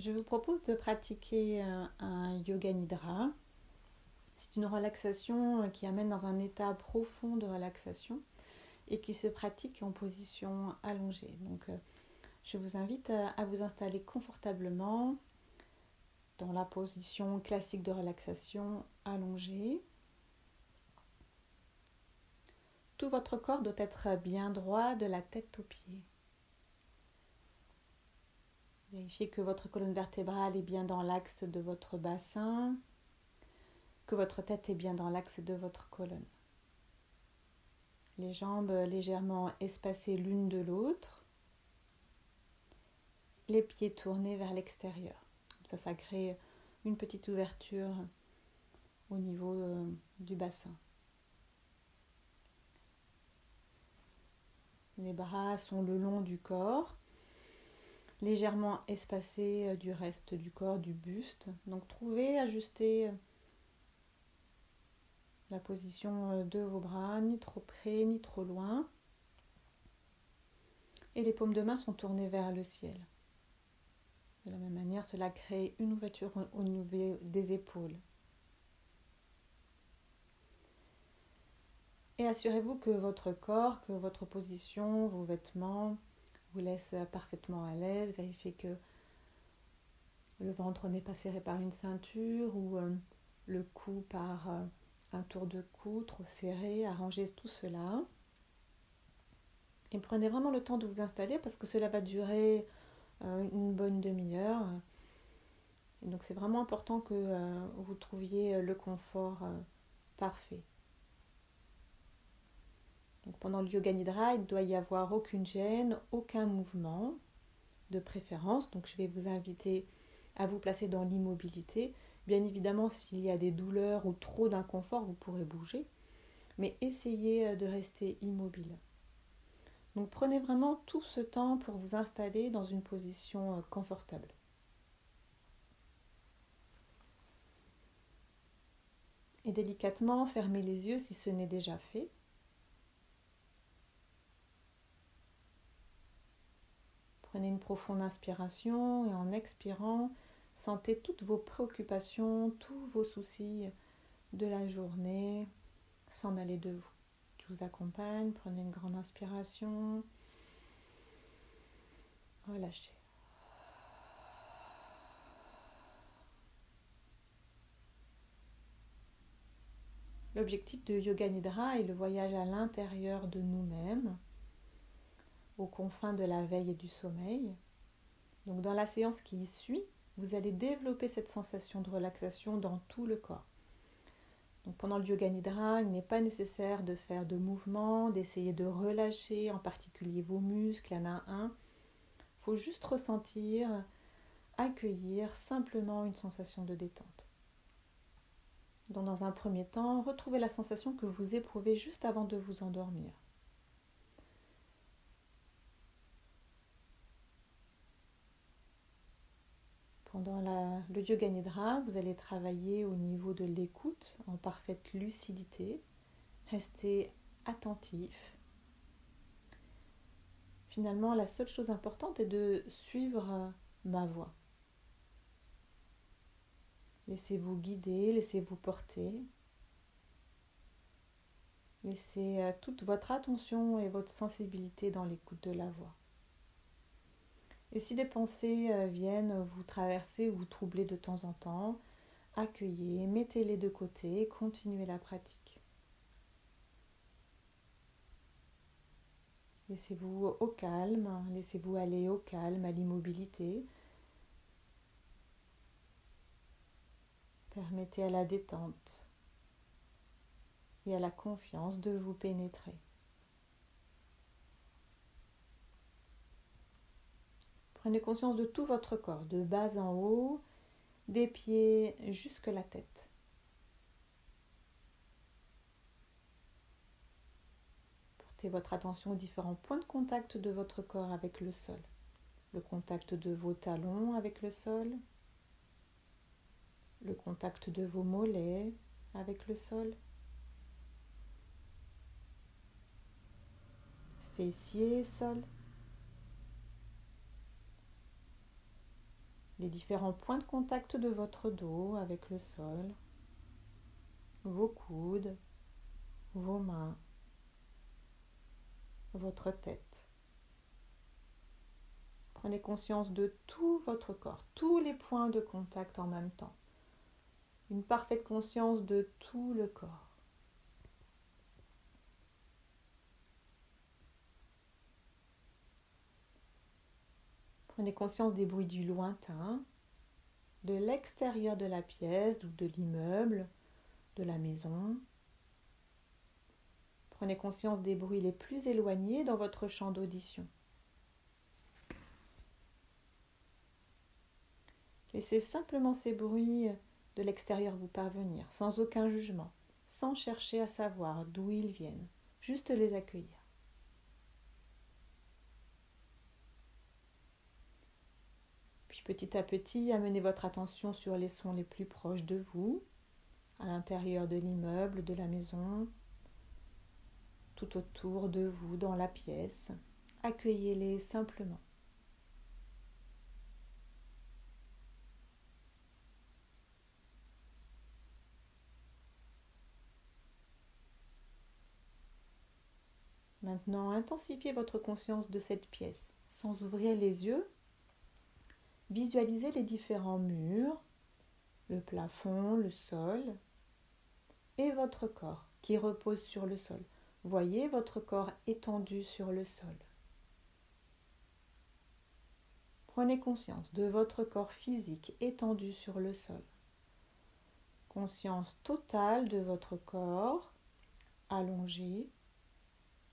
Je vous propose de pratiquer un yoga nidra. C'est une relaxation qui amène dans un état profond de relaxation et qui se pratique en position allongée. Donc, je vous invite à vous installer confortablement dans la position classique de relaxation allongée. Tout votre corps doit être bien droit de la tête aux pieds. Vérifiez que votre colonne vertébrale est bien dans l'axe de votre bassin, que votre tête est bien dans l'axe de votre colonne. Les jambes légèrement espacées l'une de l'autre, les pieds tournés vers l'extérieur. Ça crée une petite ouverture au niveau du bassin. Les bras sont le long du corps, légèrement espacés du reste du corps, du buste. Donc ajustez la position de vos bras, ni trop près, ni trop loin. Et les paumes de main sont tournées vers le ciel. De la même manière, cela crée une ouverture au niveau des épaules. Et assurez-vous que votre corps, que votre position, vos vêtements vous laissent parfaitement à l'aise. Vérifiez que le ventre n'est pas serré par une ceinture ou le cou par un tour de cou trop serré. Arrangez tout cela. Et prenez vraiment le temps de vous installer parce que cela va durer une bonne demi-heure. Et donc c'est vraiment important que vous trouviez le confort parfait. Donc pendant le yoga nidra, il ne doit y avoir aucune gêne, aucun mouvement de préférence. Donc je vais vous inviter à vous placer dans l'immobilité. Bien évidemment, s'il y a des douleurs ou trop d'inconfort, vous pourrez bouger. Mais essayez de rester immobile. Donc prenez vraiment tout ce temps pour vous installer dans une position confortable. Et délicatement, fermez les yeux si ce n'est déjà fait. Prenez une profonde inspiration et en expirant, sentez toutes vos préoccupations, tous vos soucis de la journée s'en aller de vous. Je vous accompagne, prenez une grande inspiration, relâchez. L'objectif de Yoga Nidra est le voyage à l'intérieur de nous-mêmes, aux confins de la veille et du sommeil. Donc dans la séance qui suit, vous allez développer cette sensation de relaxation dans tout le corps. Donc pendant le Yoga Nidra, il n'est pas nécessaire de faire de mouvements, d'essayer de relâcher en particulier vos muscles, il y en a un. Il faut juste ressentir, accueillir simplement une sensation de détente. Donc dans un premier temps, retrouvez la sensation que vous éprouvez juste avant de vous endormir. Pendant le Yoga Nidra, vous allez travailler au niveau de l'écoute en parfaite lucidité. Restez attentif. Finalement, la seule chose importante est de suivre ma voix. Laissez-vous guider, laissez-vous porter. Laissez toute votre attention et votre sensibilité dans l'écoute de la voix. Et si des pensées viennent vous traverser ou vous troubler de temps en temps, accueillez, mettez-les de côté, continuez la pratique. Laissez-vous au calme, laissez-vous aller au calme, à l'immobilité. Permettez à la détente et à la confiance de vous pénétrer. Prenez conscience de tout votre corps, de bas en haut, des pieds jusqu'à la tête. Portez votre attention aux différents points de contact de votre corps avec le sol. Le contact de vos talons avec le sol, le contact de vos mollets avec le sol, fessiers, sol, les différents points de contact de votre dos avec le sol, vos coudes, vos mains, votre tête. Prenez conscience de tout votre corps, tous les points de contact en même temps. Une parfaite conscience de tout le corps. Prenez conscience des bruits du lointain, de l'extérieur de la pièce ou de l'immeuble, de la maison. Prenez conscience des bruits les plus éloignés dans votre champ d'audition. Laissez simplement ces bruits de l'extérieur vous parvenir, sans aucun jugement, sans chercher à savoir d'où ils viennent, juste les accueillir. Puis petit à petit, amenez votre attention sur les sons les plus proches de vous, à l'intérieur de l'immeuble, de la maison, tout autour de vous, dans la pièce. Accueillez-les simplement. Maintenant, intensifiez votre conscience de cette pièce. Sans ouvrir les yeux, visualisez les différents murs, le plafond, le sol et votre corps qui repose sur le sol. Voyez votre corps étendu sur le sol. Prenez conscience de votre corps physique étendu sur le sol. Conscience totale de votre corps allongé,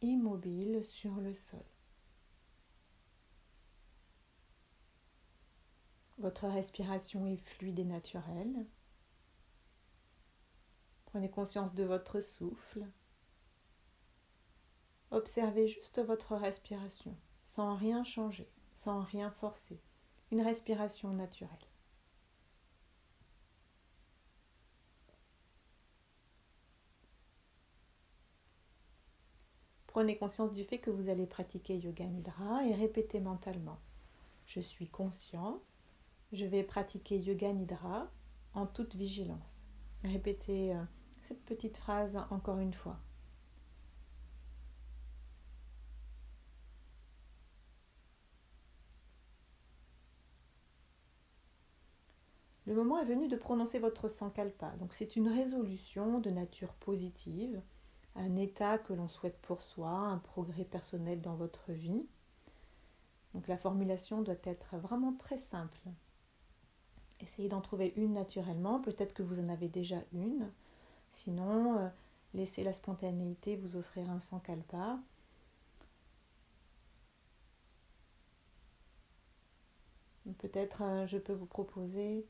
immobile sur le sol. Votre respiration est fluide et naturelle. Prenez conscience de votre souffle. Observez juste votre respiration, sans rien changer, sans rien forcer. Une respiration naturelle. Prenez conscience du fait que vous allez pratiquer Yoga Nidra et répétez mentalement. Je suis conscient, je vais pratiquer Yoga Nidra en toute vigilance. Répétez cette petite phrase encore une fois. Le moment est venu de prononcer votre Sankalpa. Donc c'est une résolution de nature positive, un état que l'on souhaite pour soi, un progrès personnel dans votre vie. Donc la formulation doit être vraiment très simple. Essayez d'en trouver une naturellement, peut-être que vous en avez déjà une. Sinon, laissez la spontanéité vous offrir un Sankalpa. Peut-être je peux vous proposer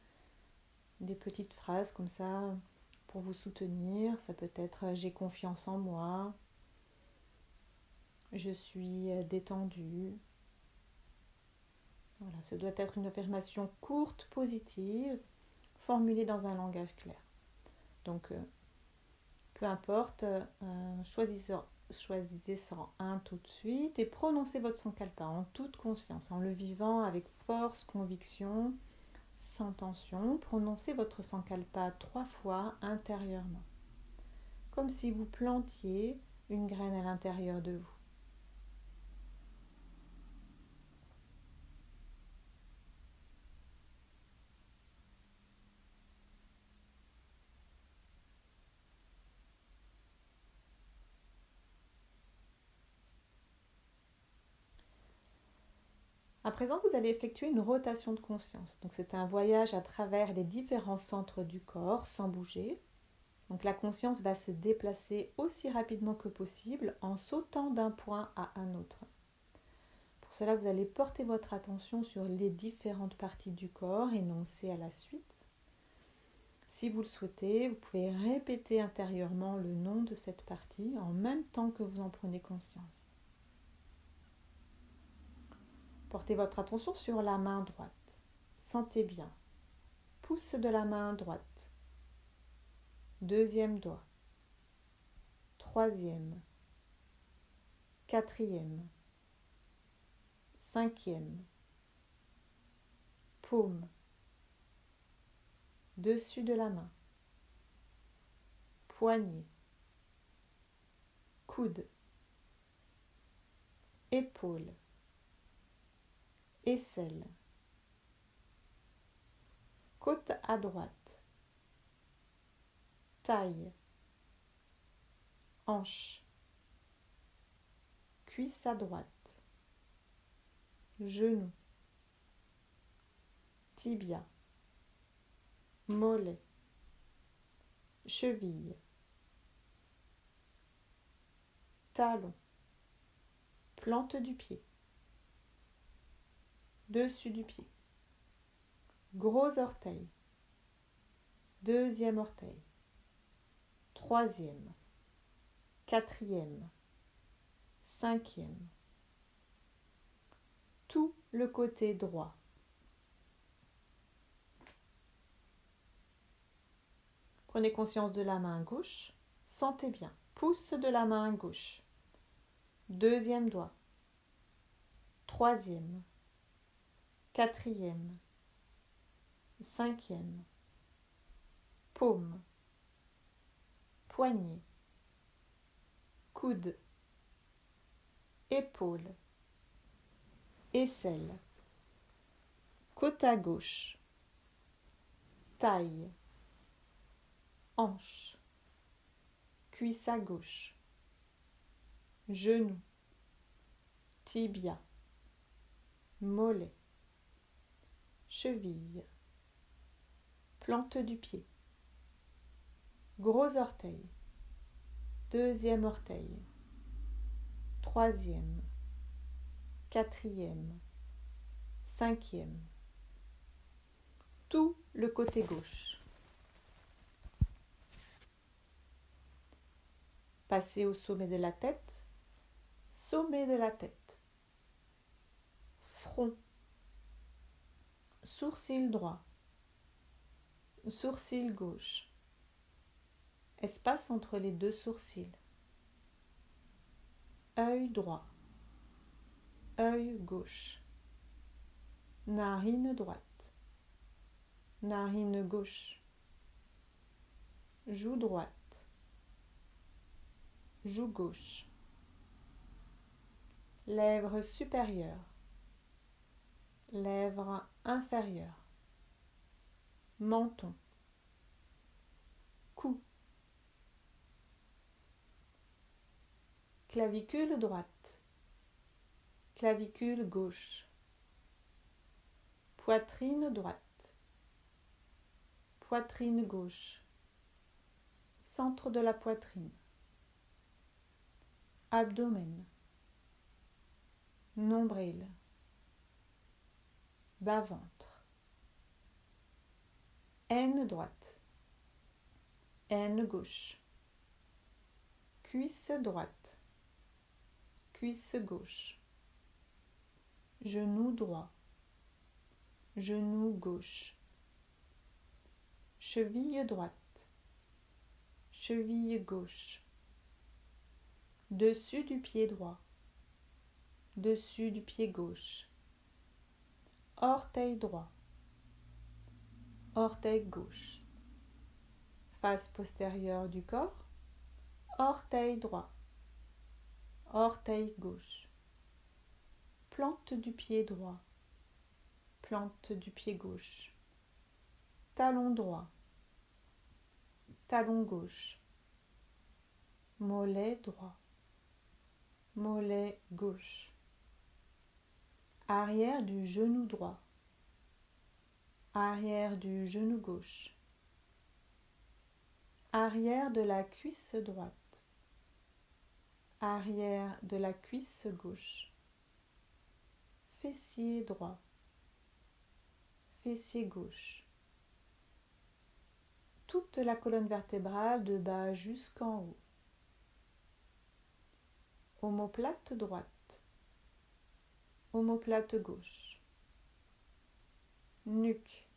des petites phrases comme ça pour vous soutenir. Ça peut être j'ai confiance en moi, je suis détendue. Voilà, ce doit être une affirmation courte, positive, formulée dans un langage clair. Donc, peu importe, choisissez-en un tout de suite et prononcez votre Sankalpa en toute conscience, en le vivant avec force, conviction, sans tension. Prononcez votre Sankalpa 3 fois intérieurement, comme si vous plantiez une graine à l'intérieur de vous. À présent, vous allez effectuer une rotation de conscience. Donc, c'est un voyage à travers les différents centres du corps sans bouger. Donc, la conscience va se déplacer aussi rapidement que possible en sautant d'un point à un autre. Pour cela, vous allez porter votre attention sur les différentes parties du corps énoncées à la suite. Si vous le souhaitez, vous pouvez répéter intérieurement le nom de cette partie en même temps que vous en prenez conscience. Portez votre attention sur la main droite. Sentez bien. Pouce de la main droite. Deuxième doigt. Troisième. Quatrième. Cinquième. Paume. dessus de la main, poignet, coude, épaule, aisselle, côte à droite, taille, hanche, cuisse à droite, genou, tibia, mollet, cheville, talon, plante du pied, dessus du pied, gros orteil, deuxième orteil, troisième, quatrième, cinquième, tout le côté droit. Prenez conscience de la main gauche, sentez bien, pouce de la main gauche, deuxième doigt, troisième, quatrième, cinquième, paume, poignet, coude, épaule, aisselle, côte à gauche, taille, hanche, cuisse à gauche, genou, tibia, mollet, cheville, plante du pied, gros orteil, deuxième orteil, troisième, quatrième, cinquième, tout le côté gauche. Passez au sommet de la tête, front, sourcil droit, sourcil gauche, espace entre les deux sourcils, œil droit, œil gauche, narine droite, narine gauche, joue droite, joue gauche, lèvres supérieures, lèvres inférieures, menton, cou, clavicule droite, clavicule gauche, poitrine droite, poitrine gauche, centre de la poitrine, abdomen, nombril, bas-ventre, aine droite, aine gauche, cuisse droite, cuisse gauche, genou droit, genou gauche, cheville droite, cheville gauche, dessus du pied droit, dessus du pied gauche, orteil droit, orteil gauche, face postérieure du corps, orteil droit, orteil gauche, plante du pied droit, plante du pied gauche, talon droit, talon gauche, mollet droit, mollet gauche, arrière du genou droit, arrière du genou gauche, arrière de la cuisse droite, arrière de la cuisse gauche, fessier droit, fessier gauche, toute la colonne vertébrale de bas jusqu'en haut, omoplate droite, omoplate gauche, nuque,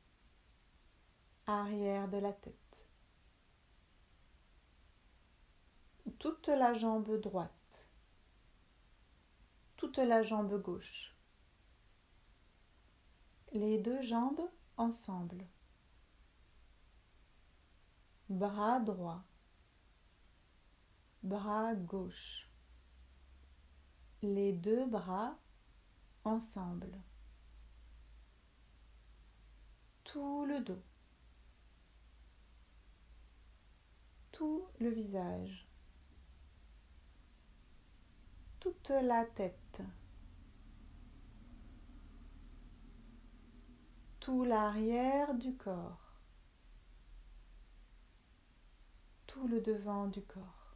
arrière de la tête, toute la jambe droite, toute la jambe gauche, les deux jambes ensemble, bras droit, bras gauche, les deux bras ensemble, tout le dos, tout le visage, toute la tête, tout l'arrière du corps, tout le devant du corps,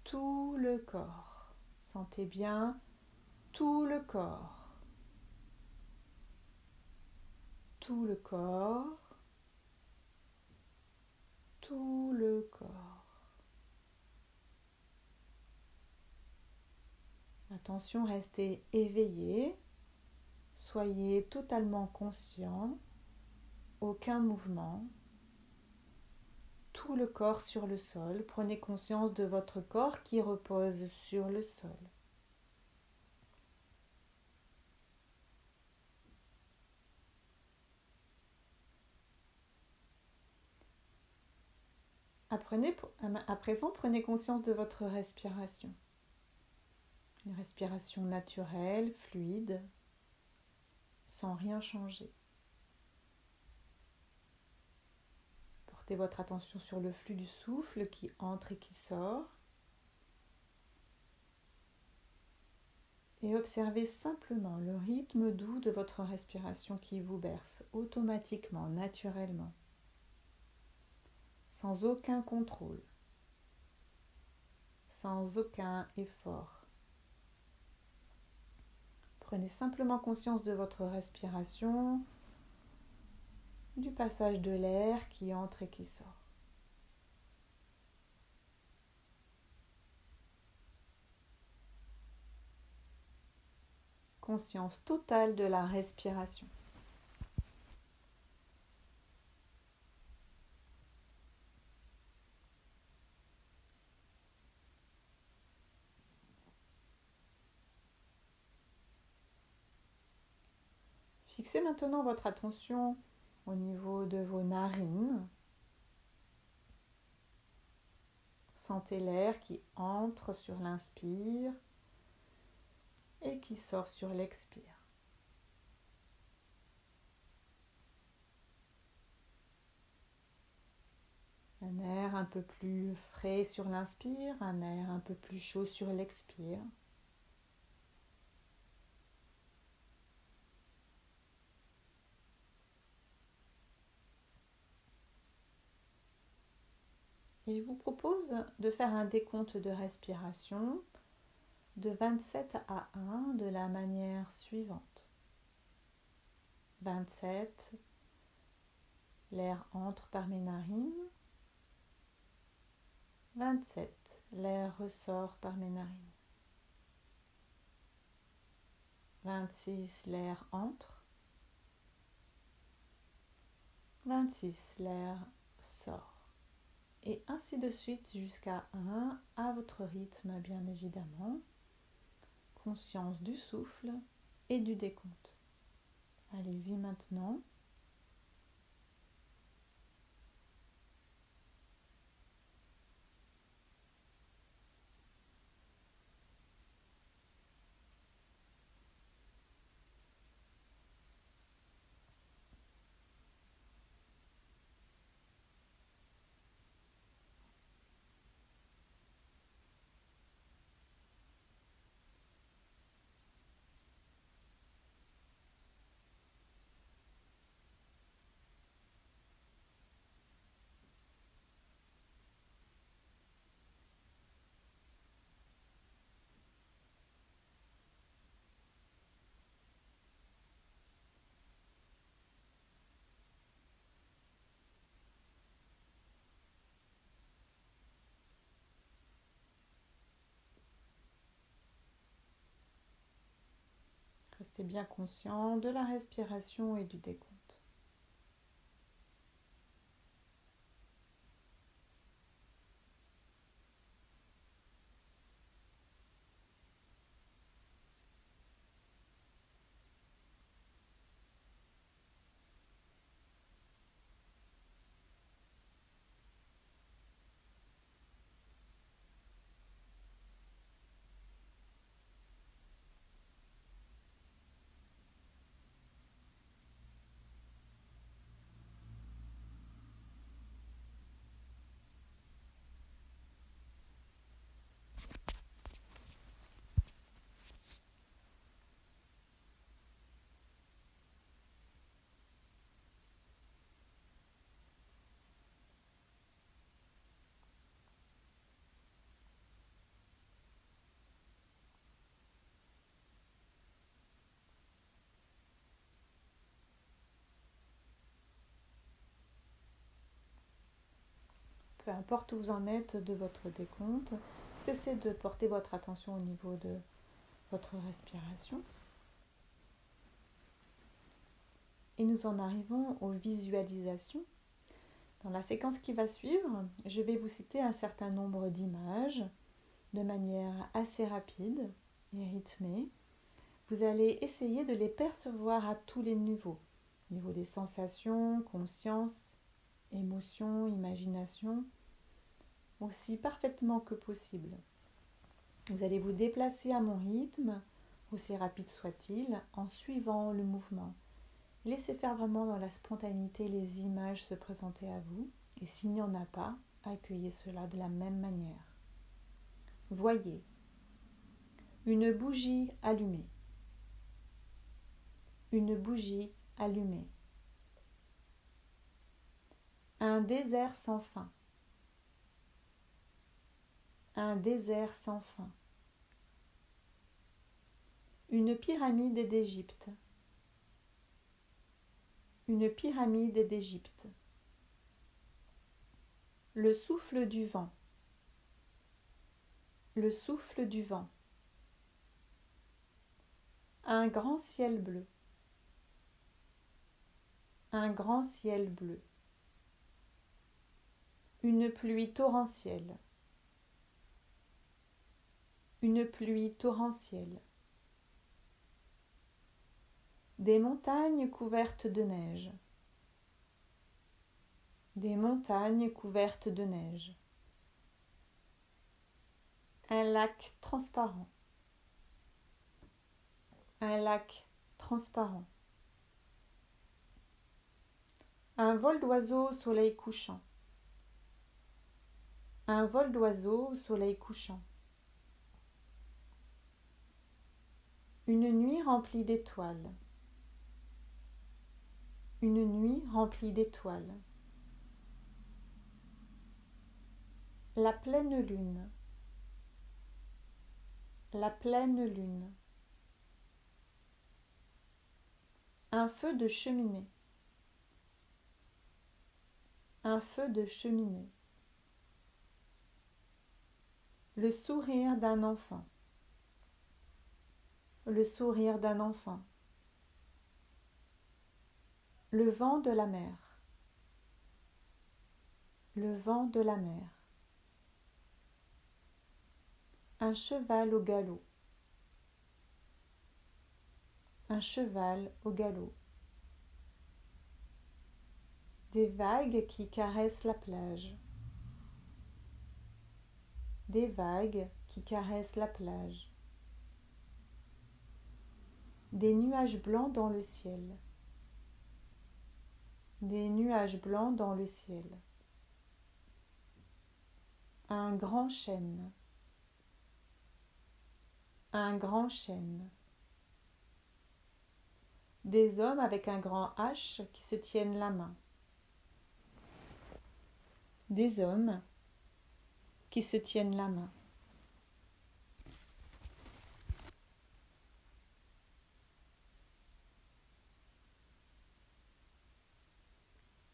tout le corps. Sentez bien tout le corps, tout le corps, tout le corps. Attention, restez éveillé, soyez totalement conscient, aucun mouvement. Tout le corps sur le sol, prenez conscience de votre corps qui repose sur le sol. À présent, prenez conscience de votre respiration. Une respiration naturelle, fluide, sans rien changer. Portez votre attention sur le flux du souffle qui entre et qui sort. Et observez simplement le rythme doux de votre respiration qui vous berce automatiquement, naturellement, sans aucun contrôle, sans aucun effort. Prenez simplement conscience de votre respiration, du passage de l'air qui entre et qui sort. Conscience totale de la respiration. Fixez maintenant votre attention au niveau de vos narines. Sentez l'air qui entre sur l'inspire et qui sort sur l'expire. Un air un peu plus frais sur l'inspire, un air un peu plus chaud sur l'expire. Et je vous propose de faire un décompte de respiration de 27 à 1 de la manière suivante. 27, l'air entre par mes narines. 27, l'air ressort par mes narines. 26, l'air entre. 26, l'air sort. Et ainsi de suite jusqu'à 1, à votre rythme bien évidemment. Conscience du souffle et du décompte. Allez-y maintenant. Restez bien conscient de la respiration et du décompte. peu importe où vous en êtes de votre décompte, cessez de porter votre attention au niveau de votre respiration. Et nous en arrivons aux visualisations. Dans la séquence qui va suivre, je vais vous citer un certain nombre d'images de manière assez rapide et rythmée. Vous allez essayer de les percevoir à tous les niveaux. Au niveau des sensations, conscience, émotion, imagination, aussi parfaitement que possible. Vous allez vous déplacer à mon rythme, aussi rapide soit-il, en suivant le mouvement. Laissez faire vraiment dans la spontanéité les images se présenter à vous, et s'il n'y en a pas, accueillez cela de la même manière. Voyez une bougie allumée. Une bougie allumée. Un désert sans fin. Un désert sans fin. Une pyramide d'Égypte. Une pyramide d'Égypte. Le souffle du vent. Le souffle du vent. Un grand ciel bleu. Un grand ciel bleu. Une pluie torrentielle. Une pluie torrentielle. Des montagnes couvertes de neige. Des montagnes couvertes de neige. Un lac transparent. Un lac transparent. Un vol d'oiseaux au soleil couchant. Un vol d'oiseaux au soleil couchant. Une nuit remplie d'étoiles. Une nuit remplie d'étoiles. La pleine lune. La pleine lune. Un feu de cheminée. Un feu de cheminée. Le sourire d'un enfant. Le sourire d'un enfant. Le vent de la mer. Le vent de la mer. Un cheval au galop. Un cheval au galop. Des vagues qui caressent la plage. Des vagues qui caressent la plage. Des nuages blancs dans le ciel. Des nuages blancs dans le ciel. Un grand chêne. Un grand chêne. Des hommes avec un grand H qui se tiennent la main. Des hommes qui se tiennent la main.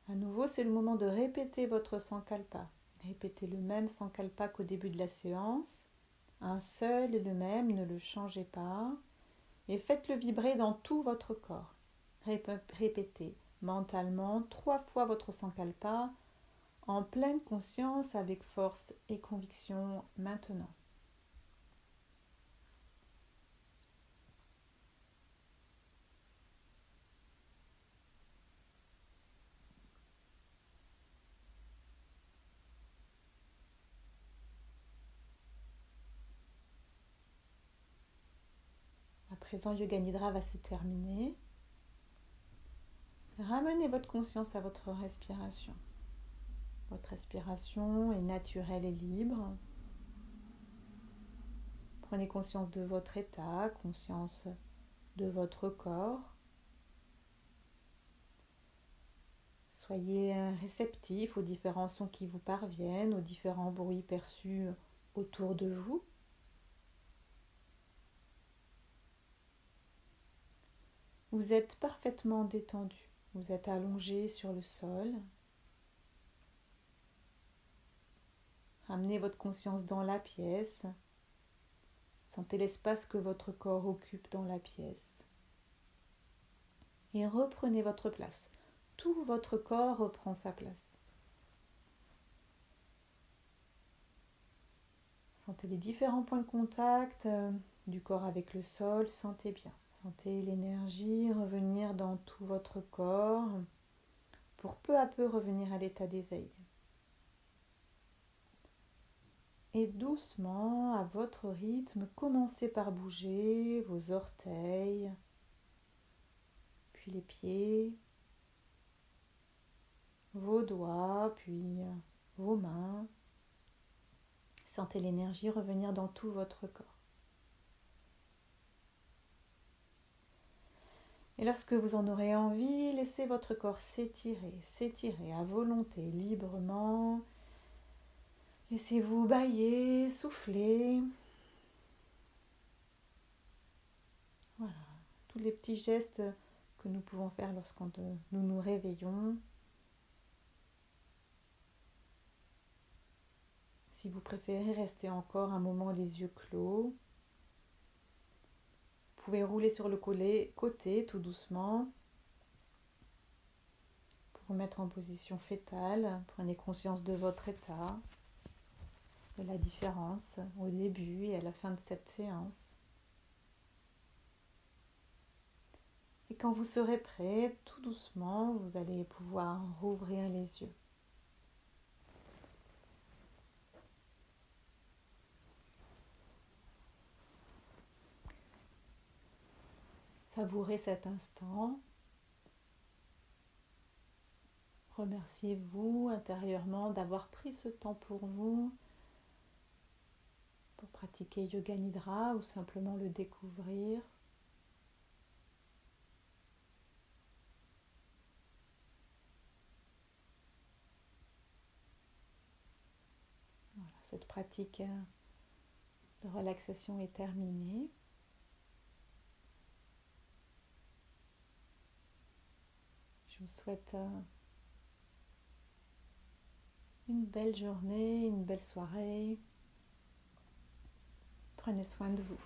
À nouveau, c'est le moment de répéter votre sankalpa. Répétez le même sankalpa qu'au début de la séance. Un seul et le même, ne le changez pas. Et faites-le vibrer dans tout votre corps. Répétez mentalement 3 fois votre sankalpa en pleine conscience avec force et conviction maintenant. À présent, Yoga Nidra va se terminer. Ramenez votre conscience à votre respiration. Votre respiration est naturelle et libre. Prenez conscience de votre état, conscience de votre corps. Soyez réceptif aux différents sons qui vous parviennent, aux différents bruits perçus autour de vous. Vous êtes parfaitement détendu. Vous êtes allongé sur le sol. Ramenez votre conscience dans la pièce. Sentez l'espace que votre corps occupe dans la pièce. Et reprenez votre place. Tout votre corps reprend sa place. Sentez les différents points de contact du corps avec le sol. Sentez bien. Sentez l'énergie revenir dans tout votre corps pour peu à peu revenir à l'état d'éveil. Et doucement, à votre rythme, commencez par bouger vos orteils, puis les pieds, vos doigts, puis vos mains. Sentez l'énergie revenir dans tout votre corps. Et lorsque vous en aurez envie, laissez votre corps s'étirer à volonté, librement. Laissez-vous bâiller, souffler. Voilà, tous les petits gestes que nous pouvons faire lorsque nous nous réveillons. Si vous préférez rester encore un moment les yeux clos, vous pouvez rouler sur le côté tout doucement pour vous mettre en position fétale. Prenez conscience de votre état, de la différence au début et à la fin de cette séance. Et quand vous serez prêt, tout doucement, vous allez pouvoir rouvrir les yeux. Savourez cet instant. Remerciez-vous intérieurement d'avoir pris ce temps pour vous, pour pratiquer Yoga Nidra ou simplement le découvrir. Voilà, cette pratique de relaxation est terminée. Je vous souhaite une belle journée, une belle soirée. Prenez soin de vous.